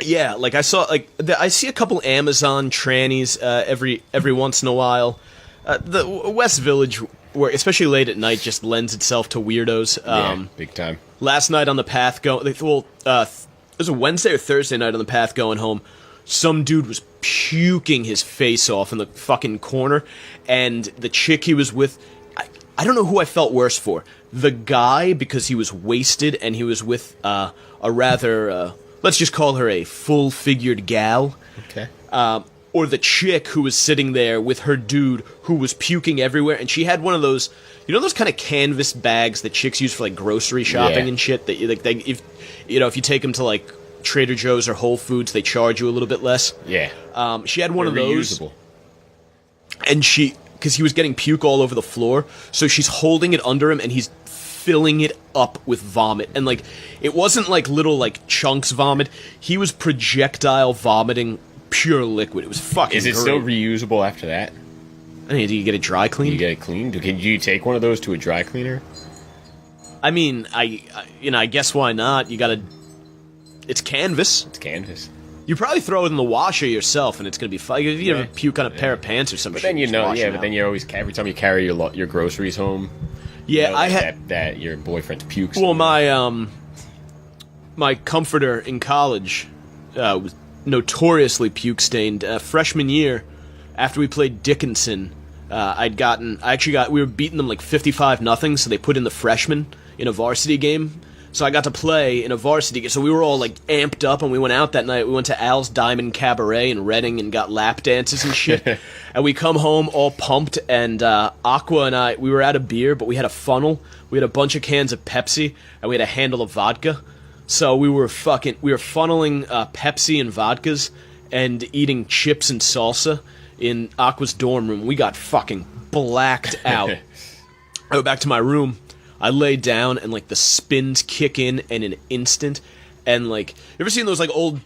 Yeah, like I saw, like I see a couple Amazon trannies every once in a while. The West Village, where especially late at night, just lends itself to weirdos. Yeah, big time. Last night on the path it was a Wednesday or Thursday night on the path going home. Some dude was puking his face off in the fucking corner, and the chick he was with, I don't know who I felt worse for. The guy, because he was wasted and he was with a rather, let's just call her a full-figured gal. Okay. Or the chick who was sitting there with her dude who was puking everywhere, and she had one of those, you know, those kind of canvas bags that chicks use for like grocery shopping and shit. That like if you take them to like Trader Joe's or Whole Foods, they charge you a little bit less. Yeah. She had one of those, reusable. and because he was getting puke all over the floor, so she's holding it under him, and he's filling it up with vomit, and like it wasn't like little like chunks vomit. He was projectile vomiting. Pure liquid. It was fucking Is it great. still reusable after that? I mean, do you get it dry cleaned? You get it cleaned? Can you take one of those to a dry cleaner? I mean, I guess why not? You gotta... It's canvas. It's canvas. You probably throw it in the washer yourself, and it's gonna be fine. If you have a puke on a pair of pants or something. But then but then you always... Every time you carry your groceries home... Yeah, you know, I had... That your boyfriend's pukes... Well, my comforter in college was notoriously puke-stained. Freshman year, after we played Dickinson, we were beating them like 55-0, so they put in the freshmen in a varsity game. So I got to play in a varsity game. So we were all like amped up, and we went out that night. We went to Al's Diamond Cabaret in Reading and got lap dances and shit. And we come home all pumped, and Aqua and I, we were out of beer, but we had a funnel. We had a bunch of cans of Pepsi, and we had a handle of vodka. So we were funneling Pepsi and vodkas and eating chips and salsa in Aqua's dorm room. We got fucking blacked out. I go back to my room. I lay down, and like the spins kick in an instant. And like, you ever seen those like old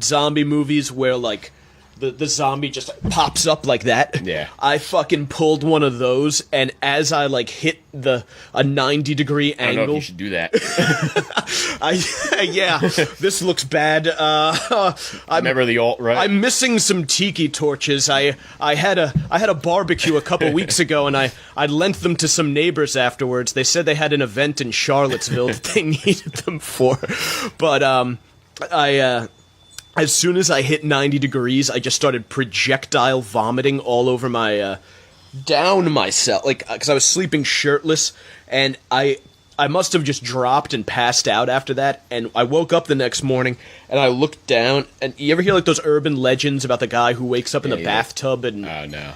zombie movies where like the zombie just pops up like that? Yeah. I fucking pulled one of those, and as I like hit a 90-degree angle, I don't know if you should do that. Yeah, this looks bad. Remember the alt-right? I'm missing some tiki torches. I had a barbecue a couple weeks ago, and I lent them to some neighbors afterwards. They said they had an event in Charlottesville that they needed them for, but as soon as I hit 90 degrees, I just started projectile vomiting all over my, down myself, like, because I was sleeping shirtless, and I must have just dropped and passed out after that, and I woke up the next morning, and I looked down, and you ever hear, like, those urban legends about the guy who wakes up in the bathtub, and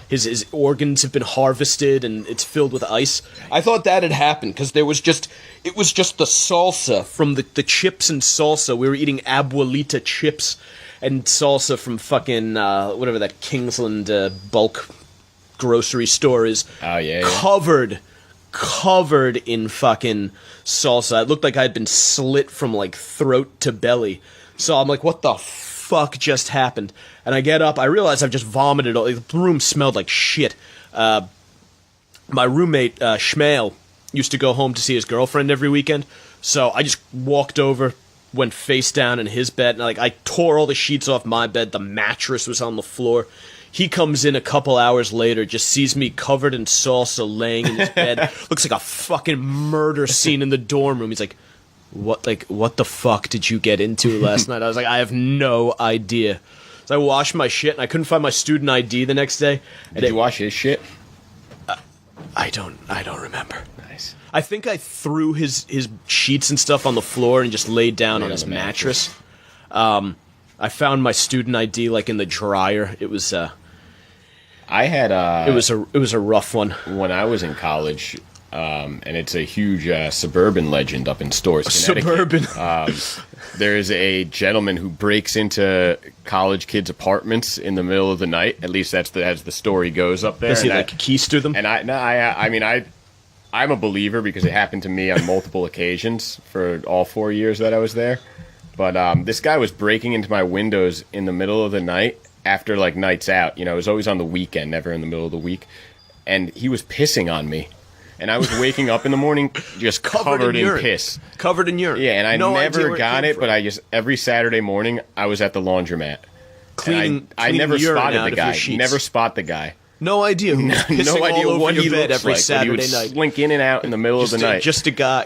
his organs have been harvested, and it's filled with ice? I thought that had happened, because it was just the salsa from the chips and salsa. We were eating Abuelita chips and salsa from fucking, whatever that Kingsland bulk grocery store is. Oh, yeah. Covered in fucking salsa. It looked like I'd been slit from like throat to belly. So I'm like, what the fuck just happened? And I get up, I realize I've just vomited. The room smelled like shit. My roommate, Schmale, used to go home to see his girlfriend every weekend. So I just walked over, went face down in his bed, and I tore all the sheets off my bed. The mattress was on the floor. He comes in a couple hours later, just sees me covered in salsa laying in his bed. Looks like a fucking murder scene in the dorm room. He's like, what the fuck did you get into last night? I was like, I have no idea. So I washed my shit, and I couldn't find my student ID the next day. Did you wash his shit? I don't remember. Nice. I think I threw his sheets and stuff on the floor and just laid down on his mattress. I found my student ID like in the dryer. It was it was a rough one when I was in college, and it's a huge suburban legend up in Stores, Connecticut. Suburban. There is a gentleman who breaks into college kids' apartments in the middle of the night. At least that's as the story goes up there. Does he keister them? And I'm a believer because it happened to me on multiple occasions for all 4 years that I was there. But this guy was breaking into my windows in the middle of the night after, like, nights out. You know, it was always on the weekend, never in the middle of the week. And he was pissing on me. and I was waking up in the morning just covered in urine. piss. Covered in urine. Yeah, and I No idea never where got came it, from. but I just every Saturday morning I was at the laundromat. Cleaning, I never urine spotted out the of your guy. sheets. Never spot the guy. No idea who was pissing No idea all over what your he bed looks every like. But he Saturday would night. slink in and out in the middle of the night. Just a guy.